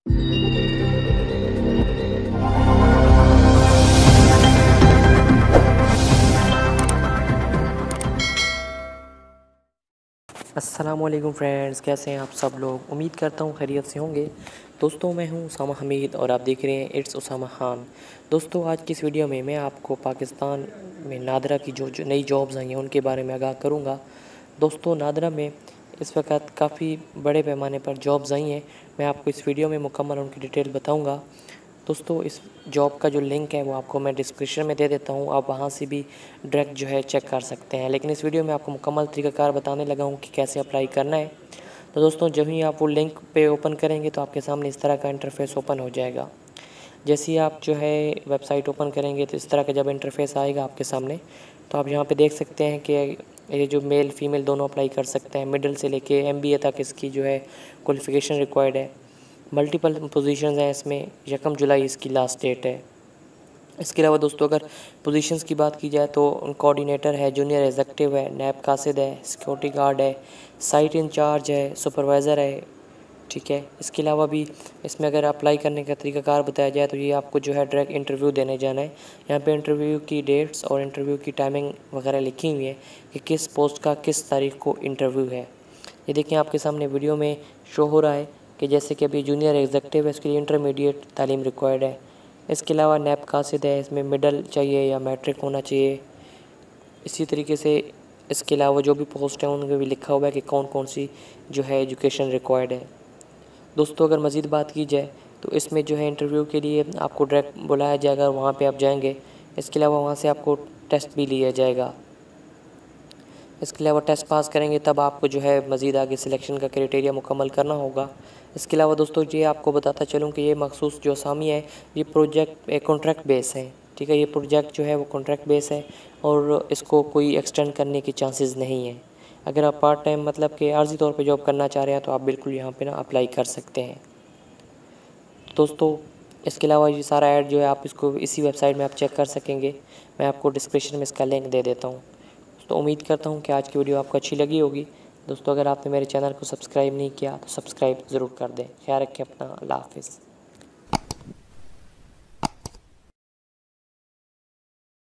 अस्सलामुअलैकुम फ्रेंड्स, कैसे हैं आप सब लोग। उम्मीद करता हूँ खैरियत से होंगे। दोस्तों, मैं हूँ उसामा हमीद और आप देख रहे हैं इट्स उसामा खान। दोस्तों, आज की इस वीडियो में मैं आपको पाकिस्तान में नादरा की जो नई जॉब्स आई हैं उनके बारे में आगाह करूँगा। दोस्तों, नादरा में इस वक्त काफ़ी बड़े पैमाने पर जॉब्स आई हैं। मैं आपको इस वीडियो में मुकम्मल उनकी डिटेल बताऊँगा। दोस्तों, इस जॉब का जो लिंक है वो आपको मैं डिस्क्रिप्शन में दे देता हूँ, आप वहाँ से भी डायरेक्ट जो है चेक कर सकते हैं। लेकिन इस वीडियो में आपको मुकम्मल तरीक़ाकार बताने लगा हूँ कि कैसे अप्लाई करना है। तो दोस्तों, जब ही आप वो लिंक पे ओपन करेंगे तो आपके सामने इस तरह का इंटरफेस ओपन हो जाएगा। जैसे ही आप जो है वेबसाइट ओपन करेंगे तो इस तरह का जब इंटरफेस आएगा आपके सामने, तो आप यहाँ पे देख सकते हैं कि ये जो मेल फीमेल दोनों अप्लाई कर सकते हैं। मिडिल से लेके MBA तक इसकी जो है क्वालिफ़िकेशन रिक्वायर्ड है। मल्टीपल पोजीशंस हैं इसमें। 1 जुलाई इसकी लास्ट डेट है। इसके अलावा दोस्तों, अगर पोजीशंस की बात की जाए तो कोऑर्डिनेटर है, जूनियर एग्जीक्यूटिव है, नैब कासिद है, सिक्योरिटी गार्ड है, साइट इंचार्ज है, सुपरवाइज़र है। ठीक है। इसके अलावा भी इसमें अगर अप्लाई करने का तरीक़ाकार बताया जाए तो ये आपको जो है डायरेक्ट इंटरव्यू देने जाना है। यहाँ पे इंटरव्यू की डेट्स और इंटरव्यू की टाइमिंग वगैरह लिखी हुई है कि किस पोस्ट का किस तारीख को इंटरव्यू है। ये देखिए आपके सामने वीडियो में शो हो रहा है कि जैसे कि अभी जूनियर एग्जीक्यूटिव है, इसके लिए इंटरमीडिएट तालीम रिक्वायर्ड है। इसके अलावा नैब कासिद है, इसमें मिडल चाहिए या मैट्रिक होना चाहिए। इसी तरीके से इसके अलावा जो भी पोस्ट है उनमें भी लिखा हुआ है कि कौन कौन सी जो है एजुकेशन रिक्वायर्ड है। दोस्तों, अगर मज़ीद बात की जाए तो इसमें जो है इंटरव्यू के लिए आपको डायरेक्ट बुलाया जाएगा, वहाँ पे आप जाएंगे। इसके अलावा वहाँ से आपको टेस्ट भी लिया जाएगा। इसके अलावा टेस्ट पास करेंगे तब आपको जो है मज़ीद आगे सिलेक्शन का क्राइटेरिया मुकम्मल करना होगा। इसके अलावा दोस्तों, ये आपको बताता चलूँ कि ये मखसूस जो असामी है ये प्रोजेक्ट कॉन्ट्रैक्ट बेस है। ठीक है, ये प्रोजेक्ट जो है वो कॉन्ट्रैक्ट बेस है और इसको कोई एक्सटेंड करने की चांसेस नहीं है। अगर आप पार्ट टाइम मतलब कि आर्जी तौर पे जॉब करना चाह रहे हैं तो आप बिल्कुल यहाँ पे ना अप्लाई कर सकते हैं। दोस्तों, इसके अलावा ये सारा ऐड जो है आप इसको इसी वेबसाइट में आप चेक कर सकेंगे। मैं आपको डिस्क्रिप्शन में इसका लिंक दे देता हूँ। तो उम्मीद करता हूँ कि आज की वीडियो आपको अच्छी लगी होगी। दोस्तों, अगर आपने मेरे चैनल को सब्सक्राइब नहीं किया तो सब्सक्राइब ज़रूर कर दें। ख्याल रखें अपना। अल्लाह हाफ़िज़।